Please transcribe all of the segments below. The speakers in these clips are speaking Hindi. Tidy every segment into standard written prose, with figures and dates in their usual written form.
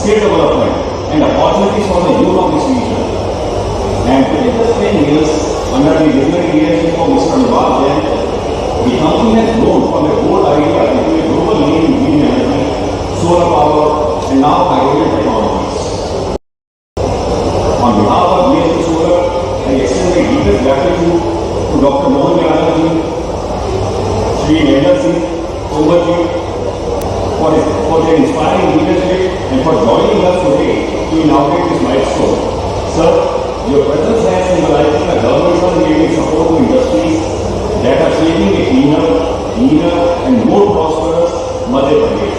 skill development and opportunities for the youth of this region. And within the 10 years, under the visionary leadership of Mr. Anubhav Jain, the company has grown from a bold idea into a global leader in green energy, solar power, and now hydrogen technologies. On behalf of BSP Solar, I extend my deepest gratitude to Dr. Mohan Yadav ji, Shri Mahendra Singh Tomar ji, for their inspiring leadership and for joining us today to inaugurate this milestone. Sir, your presence has symbolized the government's unwavering support to industries that are shaping a cleaner, leaner, and more prosperous Madhya Pradesh.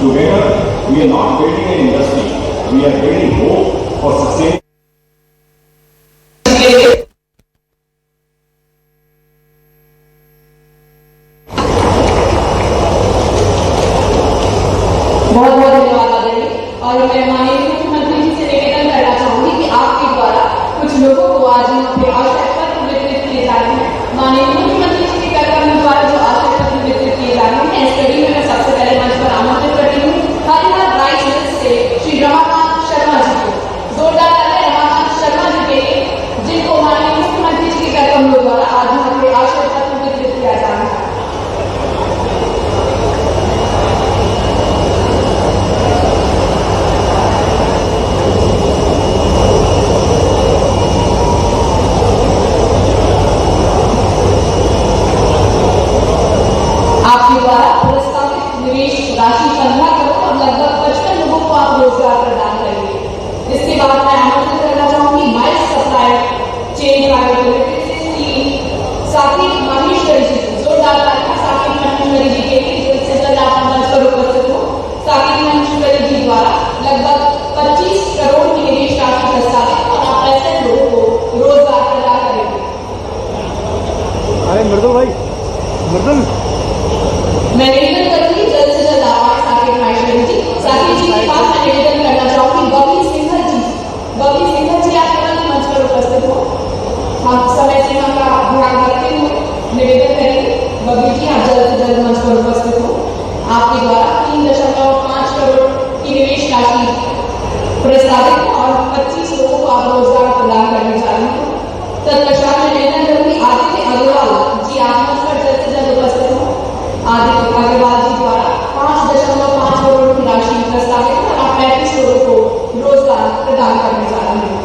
Together, we are not building an industry, we are building hope for sustainable. बहुत बहुत धन्यवाद आदरणीय। और मैं माननीय मुख्यमंत्री जी से निवेदन करना चाहूंगी कि आपके द्वारा कुछ लोगों को आज यहाँ पे आश्रय पत्र वितरित किए जा रहे हैं। माननीय मुख्यमंत्री जी के कार्यक्रम द्वारा जो आश्रय पत्र वितरित किए जा रहे हैं, इस कड़ी में मैं सबसे पहले मंच पर आमंत्रित करती हूँ हरिहर राइस मिल्स से श्री रमाकांत शर्मा जी को। जोरदार तालियां रमाकांत शर्मा जी के लिए, जिनको माननीय मुख्यमंत्री जी के कार्यक्रम द्वारा आज यहाँ पे आश्रय पत्र वितरित किया जा रहा है। आपके द्वारा प्रस्तावित निवेश राशि 15 करोड़ और लगभग 55 लोगों को आप रोजगार प्रदान करेंगे। इसके बाद मैं आमंत्रित करना चाहूंगी miles supply chain private limited से श्री साकिब माहेश्वरी जी को। जोरदार तालियां साकिब माहेश्वरी जी के लिए, जो इससे जल्द आप मंच पर उपस्थित हो। साकिब माहेश्वरी जी द्वारा लगभग 25 करोड़ की निवेश राशि प्रस्तावित और आप 65 लोगों को रोजगार प्रदान करेंगे। अरे मृदुल भाई, मृदुल मैं निवेदन करूंगी जल्द से जल्द आवाज साकिब माहेश्वरी जी। साकिब जी के पास मैं निवेदन करना चाहूंगी बबली सिंघल जी। बबली सिंघल जी आप तुरंत मंच पर उपस्थित हो। हम समय सीमा का ध्यान रखते हुए निवेदन करेंगे। बबली जी आप जल्द से जल्द मंच पर उपस्थित हो। आपके द्वारा 3.5 करोड़ की निवेश राशि प्रस्तावित है और 25 लोगों को आप रोजगार प्रदान करने जा रहे हैं। तत्पश्चात मैं निवेदन करूंगी आदित्य अग्रवाल जी, आप मंच पर जल्द से जल्द उपस्थित हो। आदित्य अग्रवाल जी द्वारा 5.5 करोड़ की राशि प्रस्तावित है और आप 35 लोगों को रोजगार प्रदान करने जा रहे हैं।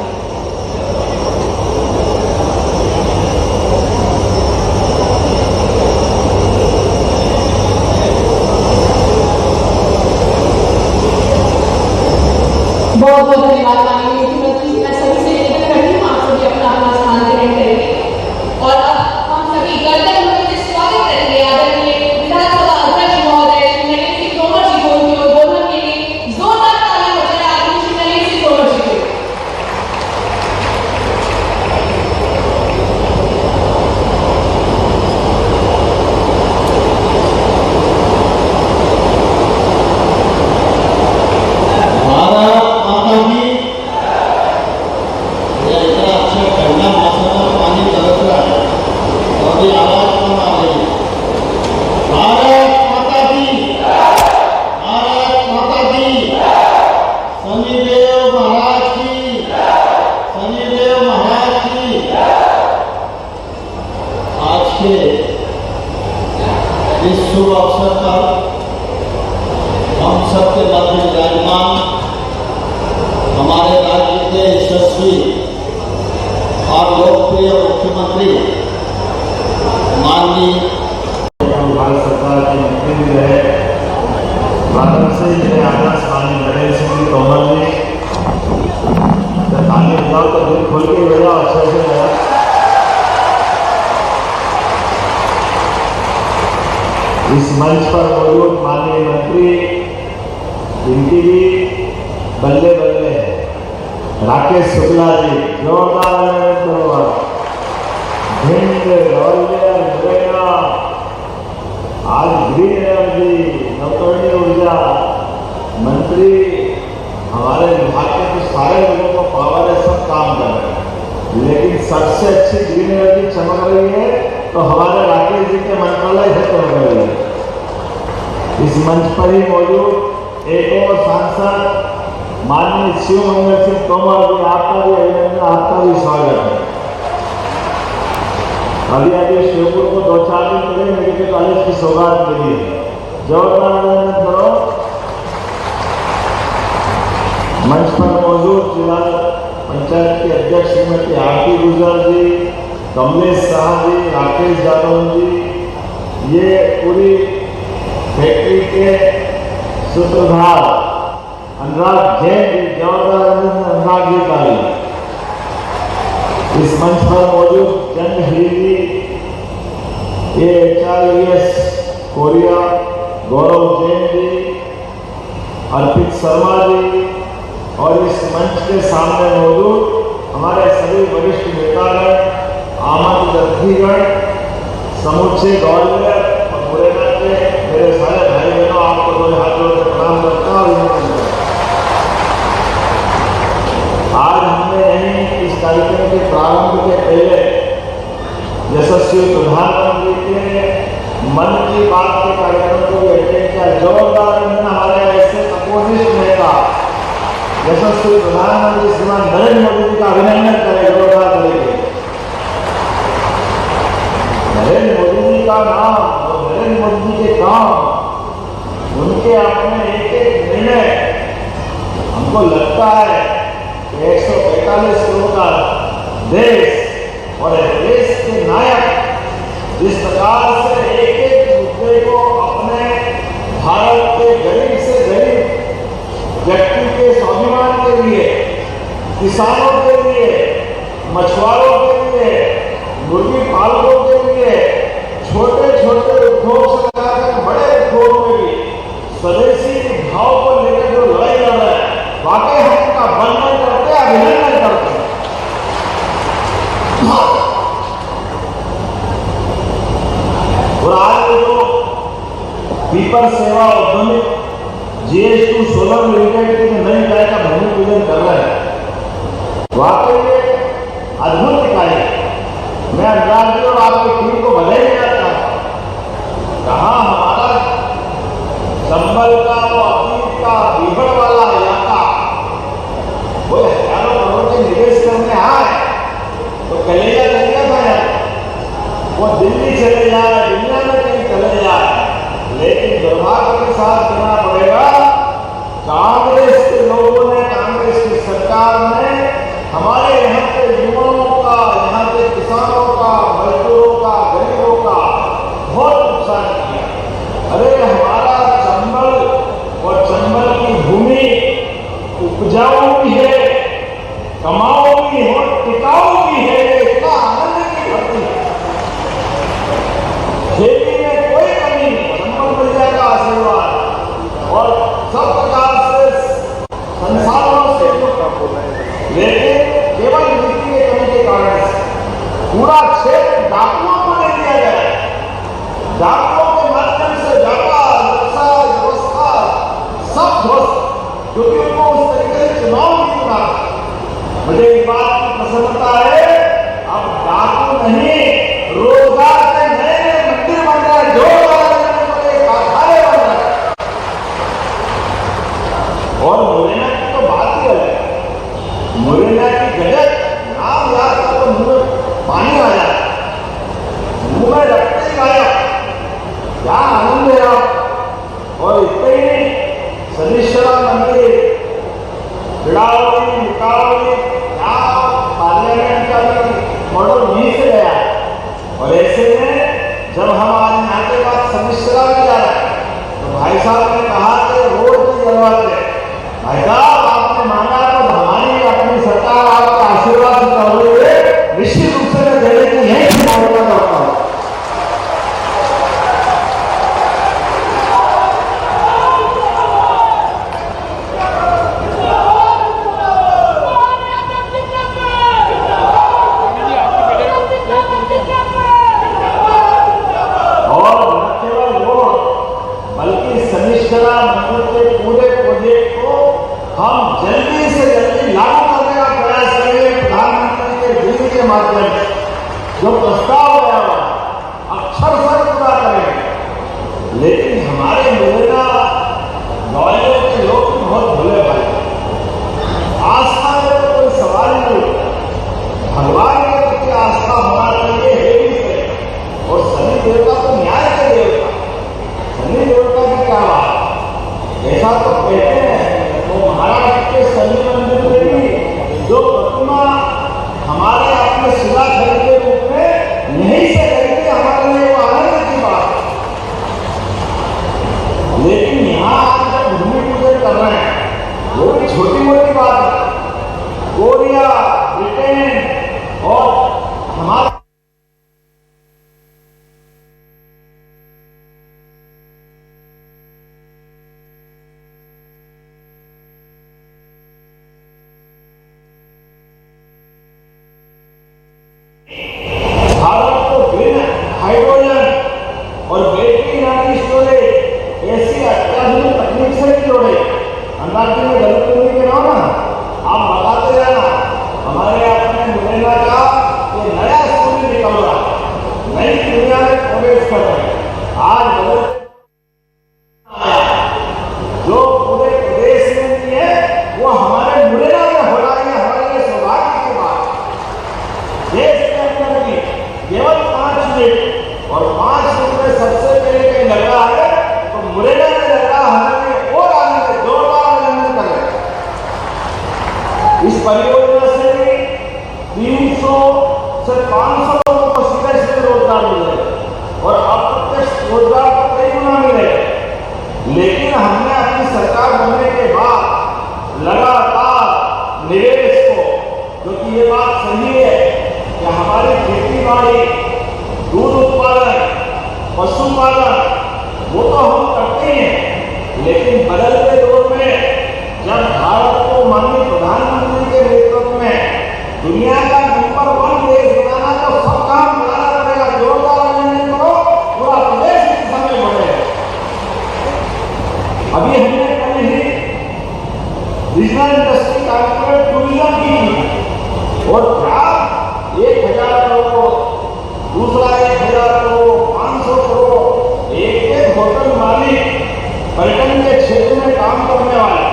बहुत बहुत धन्यवाद माननीय मुख्यमंत्री जी। मैं सभी से निवेदन करती हूँ आप सभी अपना अपना स्थान ग्रहण करेंगे और अब हम सभी गर्दन से स्वागत करेंगे आदरणीय विधानसभा अध्यक्ष महोदय श्री नरेंद्र सिंह तोमर जी को। उनके उद्बोधन के लिए जोरदार तालियां बजाएं आदरणीय श्री नरेंद्र सिंह तोमर जी को। इस शुभ अवसर पर हम सबके मध्य विराजमान हमारे राज्य के यशस्वी और लोकप्रिय मुख्यमंत्री माननीय भारत सरकार के मंत्री भी रहे, भारत से मेरे आदर्श माननीय नरेंद्र सिंह तोमर जी। ताली बजाओ तो दिल खोल के बजाओ, अच्छे से बजाओ। इस मंच पर मौजूद माननीय मंत्री, इनकी भी बल्ले बल्ले है, राकेश शुक्ला जी, जोरदार भिंड ग्वालियर मुरैना। आज ग्रीन एनर्जी, नवकरणीय ऊर्जा मंत्री हमारे विभाग के तो सारे लोगों को पावर है, सब काम कर रहे हैं, लेकिन सबसे अच्छी ग्रीन एनर्जी चमक रही है तो हमारे राकेश जी के मंत्रालय से चमक रही है। इस मंच पर ही मौजूद एक और सांसद माननीय शिवमंगल सिंह तोमर जी, आपका भी अभिनंदन, आपका भी स्वागत है। अभी शिवपुर को 2-4 दिन पहले मेडिकल कॉलेज की सौगात मिली है, जोरदार अभिनंदन करो। मंच पर मौजूद जिला पंचायत के अध्यक्ष श्रीमती आरती गुजर जी, कमलेश शाह जी, राकेश यादव जी, ये पूरी फैक्ट्री के सूत्रधार अनुराग जैन जी, जोरदार अनुराग जी का भी। इस मंच पर मौजूद चंद हिली, HRES कोरिया, गौरव जैन जी, अर्पित शर्मा जी, और इस मंच के सामने मौजूद हमारे सभी वरिष्ठ नेतागण, आमद दर्दीगण, समूचे ग्वालियर और मुरैना के मेरे सारे भाई बहनों, आपको दोनों हाथ जोड़ कर प्रणाम करता हूं। आज हमने यहीं इस कार्यक्रम के प्रारंभ के पहले यशस्वी प्रधानमंत्री के मन की बात के कार्यक्रम को भी अटेंड किया। जोरदार हमारे ऐसे अपोजिट नेता यशस्वी प्रधानमंत्री श्रीमान नरेंद्र मोदी जी का अभिनंदन करें, जोरदार करेंगे। नरेंद्र मोदी जी का नाम और नरेंद्र मोदी जी के काम, उनके अपने एक एक निर्णय, हमको लगता है कि 145 करोड़ का देश और देश के नायक जिस प्रकार से एक एक मुद्दे को अपने भारत के गरीब से गरीब व्यक्ति के स्वाभिमान के लिए, किसानों के लिए, मछुआरों के लिए, मुर्गी पालकों के लिए, छोटे छोटे उद्योग से लगाकर बड़े उद्योग में भी स्वदेशी भाव को लेकर जो लड़ाई लड़ रहे हैं, वाकई हम उनका वंदन करते हैं, अभिनंदन करते हैं। और आज जो पीपर सेवा उद्यमिक GS2 सोलर लिमिटेड की नई इकाई का भूमि पूजन कर रहे हैं, वाकई में अद्भुत इकाई है। मैं अनुराग जी और आपकी टीम को बधाई देना चाहता हूं। कहाँ हमारा चंबल का वो अतीत का बीहड़ वाला इलाका, वो हजारों करोड़ के निवेश करने आए तो कलेजा लग गया था यार, वो दिल्ली चले जाए, दुनिया में कहीं चले जाए, लेकिन दुर्भाग्य के साथ कहना पड़ेगा, कांग्रेस के लोगों ने, कांग्रेस की सरकार ने हमारे यहाँ के युवाओं का, यहाँ के किसानों का, मजदूरों का, गरीबों का बहुत नुकसान किया। अरे हमारा चंबल और चंबल की भूमि उपजाऊ भी है, कमाऊ भी है, टिकाऊ भी है, इतना आनंद की धरती है। खेती में कोई कमी नहीं, चंबल मिल जाएगा आशीर्वाद, और सब प्रकार से संसाधनों से युक्त, लेकिन केवल नीति की कमी के कारण से पूरा क्षेत्र डाकुओं को ले लिया गया। डाकुओं के माध्यम से व्यापार, व्यवस्था सब ध्वस्त, क्योंकि उनको उस तरीके से चुनाव नहीं चुना। मुझे इस बात की प्रसन्नता है, अब डाकू नहीं, रोजगार के नए नए मंदिर बन रहे हैं, कारखाने बन रहे हैं। और मुरैना की तो बात ही अलग है। मुरैना की गजब नाम याद कर तो मुंह में पानी आ जाए, मुंह में रखते ही आया, क्या आनंद है आप। और इतने ही नहीं, शनिश्चरा मंदिर, बिड़ावली, मुकावली, क्या पार्लियामेंट का भी मॉडल यहीं से गया। और ऐसे में जब हम आज यहाँ के बाद शनिश्चरा में जा रहे हैं, तो भाई साहब ने कहा कि रोड की जरूरत है। भाई साहब आपने मांगा तो हमारी अपनी सरकार आपके आशीर्वाद से कर रही है, निश्चित रूप से मैं देने की यही मांगना करता हूँ। और न केवल रोड, बल्कि शनिश्चरा मंदिर के पूरे प्रोजेक्ट को हम जल्दी से जल्दी लागू करने का प्रयास करेंगे। प्रधानमंत्री के बिल के माध्यम से जो प्रस्ताव आया हुआ अक्षर से पूरा करेंगे। लेकिन हमारे मुरैना ग्वालियर के लोग भी बहुत भोले भाई, आस्था में तो कोई सवाल नहीं होता। भगवान के प्रति आस्था होना चाहिए है भी सही। और शनि देवता तो न्याय के देवता, शनि देवता की क्या बात, ऐसा तो कहते हैं। तो महाराष्ट्र के शनि मंदिर में भी जो प्रतिमा हमारे अपने शिलाखंड के रूप में नहीं से करके हमारे लिए वो आनंद की बात है। लेकिन यहाँ आकर भूमि पूजन कर रहे हैं, वो भी छोटी मोटी बात है। कोरिया, ब्रिटेन और हमारा भारत को ग्रीन हाइड्रोजन और बैटरी एनर्जी स्टोरेज ऐसी अत्याधुनिक तकनीक से जोड़े। अंदाज में गलत नहीं कर रहा हूं ना, आप बताते जाना। हमारे अपने मुरैना का ये नया सूर्य निकल रहा है, नई दुनिया में प्रवेश कर रहे हैं। आज बदल जो पूरे प्रदेश में भी है वो हमारे मुरैना में हो रहा है। हमारे लिए सौभाग्य की बात है। देश के अंदर भी केवल 5 मिनट और 5 मिनट में सबसे पहले कहीं लग रहा है तो मुरैना में लग रहा है। हमें और आनंद, जोरदार आनंद कर रहे हैं। इस परियोजना से भी 300 से 500 लोगों को सीधे सीधे रोजगार मिलेगा और अप्रत्यक्ष रोजगार को कई गुना मिलेगा। लेकिन हमने अपनी सरकार बनने के बाद लगातार निवेश को, क्योंकि ये बात सही है कि हमारी खेती बाड़ी, दूध उत्पादन, पशुपालन वो तो हम करते ही हैं। लेकिन बदलते दौर में जब भारत को माननीय प्रधानमंत्री के नेतृत्व में दुनिया का नंबर 1 देश बनाना तो सब काम बनाना पड़ेगा। जोरदार आंदोलन करो, पूरा प्रदेश इस समय बढ़ेगा। अभी हमने कल ही रीजनल इंडस्ट्री कॉर्पोरेट टूरिज्म की और क्या 1000 करोड़, दूसरा 1000 करोड़, 500 करोड़, एक होटल मालिक पर्यटन के क्षेत्र में काम करने वाले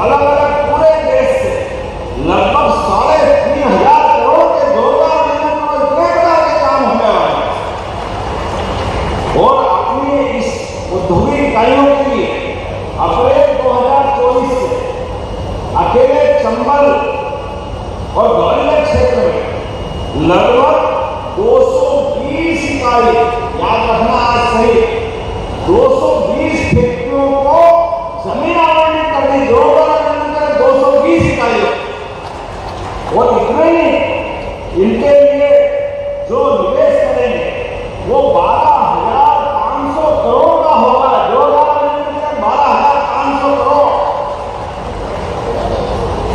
अलग अलग पूरे देश से लगभग 3,500 करोड़ के जोरदार इतने प्रकार के काम होने वाले हैं। और अपनी इस औद्योगिक इकाइयों के लिए अप्रैल 2024 से अकेले चंबल और ग्वालियर क्षेत्र में लगभग 220 इकाई, याद रखना आज सही, 220 फैक्ट्रियों को जमीन आवंटित कर दी। जोरदार 220 इकाइयों। और इतना ही इनके लिए जो निवेश करेंगे वो 12,500 करोड़ का होगा। जोरदार 12,500 करोड़,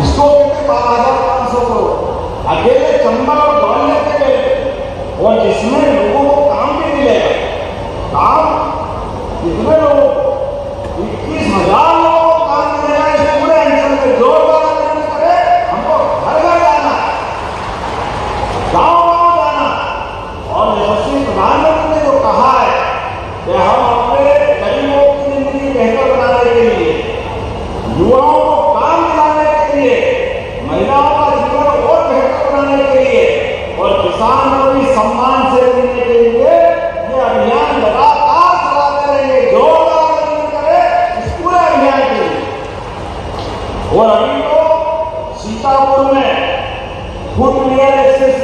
इसको कहते 12,500 करोड़ अकेले चंबल और ग्वालियर के लिए। और जिसमें लोगों को काम भी मिलेगा। काम कितने लोगों को? 21,000 लोगों को काम मिलेगा इस पूरे अंचल में। जोरदार आंदोलन करे, हमको घर घर जाना, गांव गांव जाना। और यशस्वी प्रधानमंत्री ने जो कहा है कि हम अपने गरीबों की जिंदगी बेहतर बनाने के लिए, युवाओं को काम दिलाने के लिए, महिलाओं का जीवन और बेहतर बनाने के लिए और किसानों को भी सम्मान से देने के लिए ये अभियान लगातार चलाते रहेंगे। जोरदार आंदोलन करें इस पूरे अभियान के लिए। और अभी तो सीतापुर में फूड क्लियर एक्सेस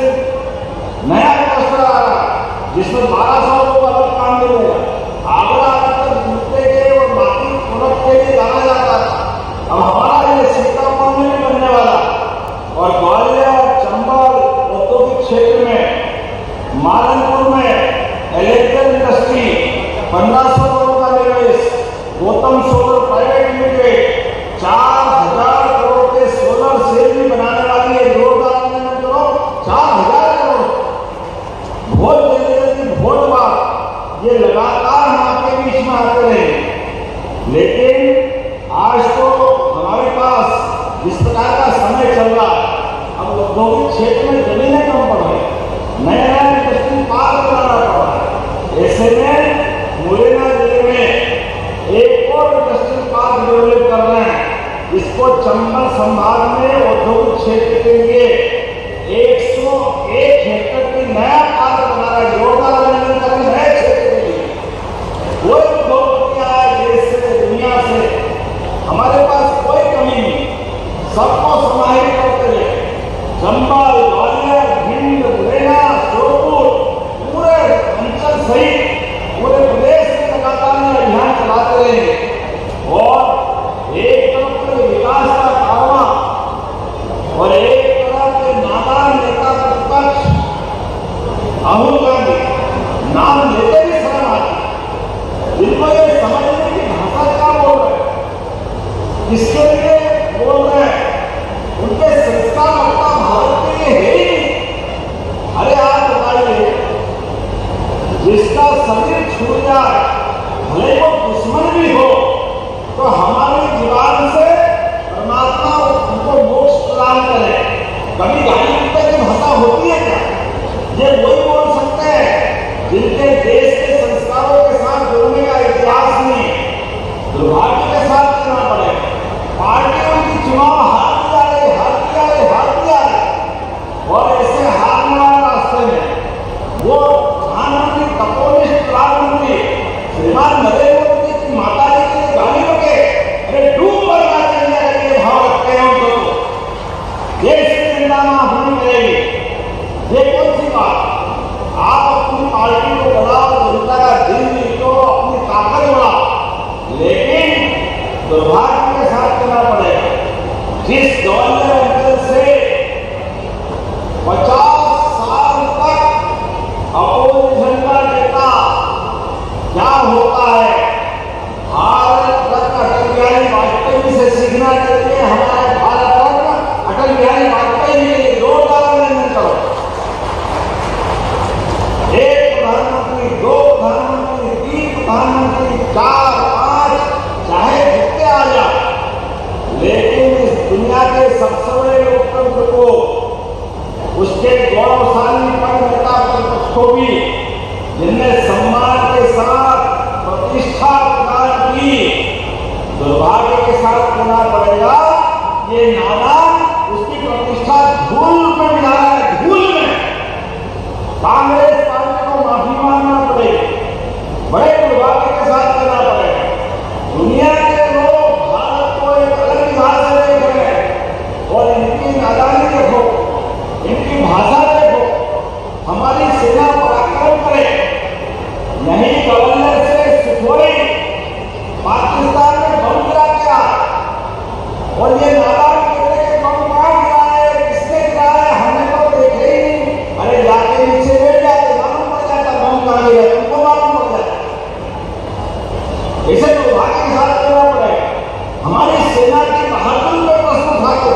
नया क्लस्टर आ रहा है जिसमें 1200 लोगों को अलग काम मिलेगा। आगरा तक जूते के और बाकी प्रोडक्ट के लिए जाना जाता था, अब हमारा ये सीतापुर में भी बनने वाला। और ग्वालियर, चंबल औद्योगिक क्षेत्र में, मालनपुर में इलेक्ट्रिकल इंडस्ट्री 1500 करोड़ का निवेश, Gautam solar private limited 4,000 crore के सोलर सेल भी बनाने वाली है। जोरदार आंदोलन करो, 4,000 करोड़। बहुत जल्दी बहुत बात ये लगातार हम आपके बीच में आते रहे। लेकिन आज तो हमारे पास जिस प्रकार का समय चल रहा है, अब औद्योगिक क्षेत्र में जमीनें कम पड़ रही, नए नए इंडस्ट्री पार्क बनाना पड़ रहा है। ऐसे में मुरैना जिले में एक और इंडस्ट्रियल पार्क डेवलप कर रहे हैं जिसका इसको चंबल संभाग में औद्योगिक क्षेत्र के लिए 101 हेक्टेयर की नया पार्क बना रहा है। जोरदार अभिनंदन करें नए क्षेत्र के लिए। कोई उद्योगपति आया देश से दुनिया से, हमारे पास कोई कमी नहीं, सबको समाहित करते हुए चंबल, ग्वालियर, भिंड, मुरैना, श्योपुर, पूरे अंचल सहित पूरे प्रदेश में लगातार अभियान चलाते रहेंगे और एक तरफ से विकास का कारवां और एक तरफ से नादान नेता प्रतिपक्ष राहुल गांधी नाम लेते भी शर्म आती, जिनको ये समझने की भाषा क्या बोल रहे हैं, किसके लिए बोल रहे हैं, उनके संस्कार अपना भारत के लिए है ही नहीं। अरे आप बताइए, जिसका शरीर छूट जाए भले वो दुश्मन भी हो तो हमारी जुबान से परमात्मा उनको मोक्ष प्रदान करे। कभी गाली कुत्ते की भाषा होती है क्या? ये वही बोल सकते हैं जिनके देश के संस्कारों के साथ जुड़ने का इतिहास नहीं, दुर्भाग्य के साथ चलना पड़ेगा। पार्टी उनकी चुनाव हारती जा रही और ऐसे हारने वाले रास्ते में वो प्रधानमंत्री कपोलिस्ट प्रधानमंत्री श्रीमान नरेंद्र मोदी की माता जी की गाड़ी रोके, अरे डूब मरना चाहिए अगर ये भाव रखते हैं हम तो देश की चिंता माफ नहीं करेगी। ये कौन सी बात? आप अपनी पार्टी को बनाओ, जनता का दिल जीतो, अपनी ताकत बढ़ाओ, लेकिन दुर्भाग्य के साथ चलना पड़ेगा। जिस ग्वालियर अंचल से 50 साल तक अपोजिशन का नेता क्या होता है, भारत रत्न अटल बिहारी वाजपेयी से सीखना चाहिए। हमारे भारत रत्न अटल बिहारी वाजपेयी जी जोरदार अभिनंदन करो। एक प्रधानमंत्री, दो प्रधानमंत्री, तीन प्रधानमंत्री, 4, 5, चाहे जितने आ जाए, लेकिन इस दुनिया के सबसे बड़े लोकतंत्र को, उसके गौरवशाली पद नेता प्रतिपक्ष को भी जिनने सम्मान के साथ प्रतिष्ठा प्रदान की, दुर्भाग्य के साथ करना पड़ेगा। ये नादान उसकी प्रतिष्ठा धूल में मिला है, धूल में। कांग्रेस पार्टी को माफी मांगना पड़ेगी, बड़े दुर्भाग्य के साथ करना पड़ेगा। दुनिया के लोग भारत को एक अलग विधान से देख रहे हैं और इनकी नादानी देखो, इनकी भाषा देखो। हमारी सेना पराक्रम करे, नहीं गवर्नर से सुखोई पाकिस्तान में बम गिरा क्या, और ये नादान कहते हैं बम कहाँ गिरा है, किसने गिरा है, हमने तो देखे ही नहीं। अरे जाके नीचे बैठ जाते, मालूम पड़ जाता बम कहाँ गिरा, तुमको मालूम पड़ जाता। इसे दुर्भाग्य के साथ करना पड़ेगा। हमारी सेना की बहादुरी पर प्रश्न उठाते,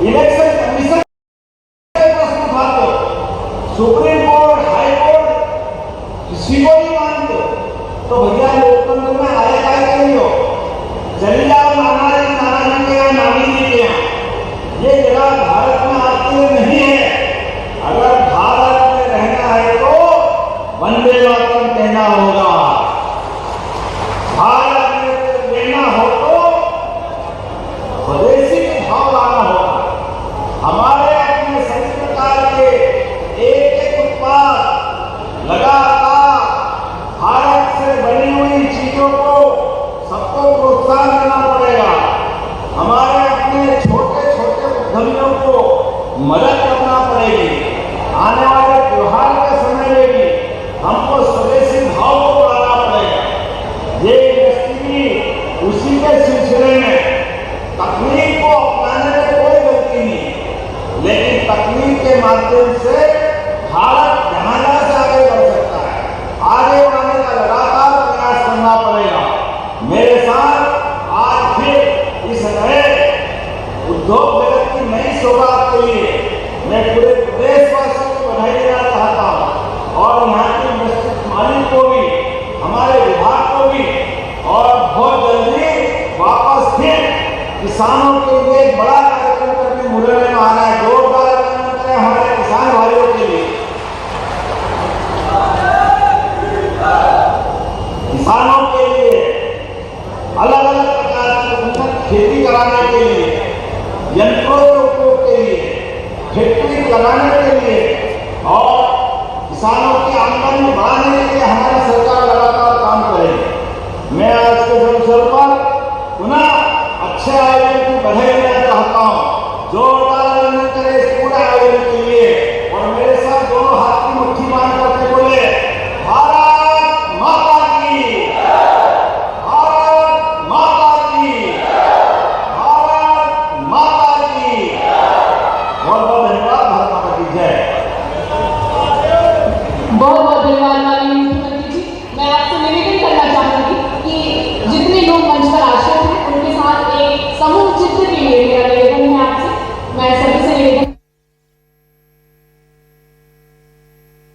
इलेक्शन कमीशन प्रश्न उठाते, सुप्रीम कोर्ट, हाई कोर्ट किसी को नहीं मानते, तो भैया लोकतंत्र में आएगा ही नहीं हो। चली जाओ नानाजी के यहाँ, नानी जी के यहाँ, ये जगह भारत में आपके लिए नहीं है। अगर भारत में रहना है तो वंदे मातरम कहना होगा, भारत में लेना हो तो स्वदेशी के भाव लाना होगा। हमारे अपने सभी प्रकार के एक उत्पाद लगातार भारत से बनी हुई चीजों को सबको प्रोत्साहन देना पड़ेगा। हमारे अपने छोटे छोटे उद्यमियों को मदद करना पड़ेगी। आने वाले त्योहार के समय में भी हमको स्वदेशी भाव को बढ़ाना पड़ेगा। ये इंडस्ट्री उसी के सिलसिले में तकनीक को अपनाने में कोई गलती नहीं, लेकिन तकनीक के माध्यम से भारत जहां से आगे बढ़ सकता है, आगे बढ़ने का लगातार प्रयास करना पड़ेगा। मेरे साथ आज फिर इस नए उद्योग जगत की नई शुरुआत के लिए मैं पूरे प्रदेशवासियों को बधाई देना चाहता हूँ और यहाँ के इंडस्ट्री मालिक को भी, हमारे विभाग को भी, और बहुत जल्दी वापस फिर किसानों के लिए एक बड़ा कार्यक्रम करके मुरैना में आना है। जोरदार अभिनंदन करें हमारे किसान भाइयों के लिए। मान है कि हमारी सरकार लगातार काम करेगी। मैं आज के अवसर पर पुनः अच्छे आयोजन की बधाई देना चाहता हूँ। जोरदार आयोजन करें इस पूरे आयोजन के लिए और मेरे साथ दोनों हाथ की मुट्ठी बांध करके बोले भारत माता की, भारत माता की, भारत माता की। बहुत बहुत धन्यवाद। भारत माता की जय। बहुत बहुत धन्यवाद माननीय मुख्यमंत्री जी। मैं आपसे निवेदन करना चाहूंगी कि जितने लोग मंच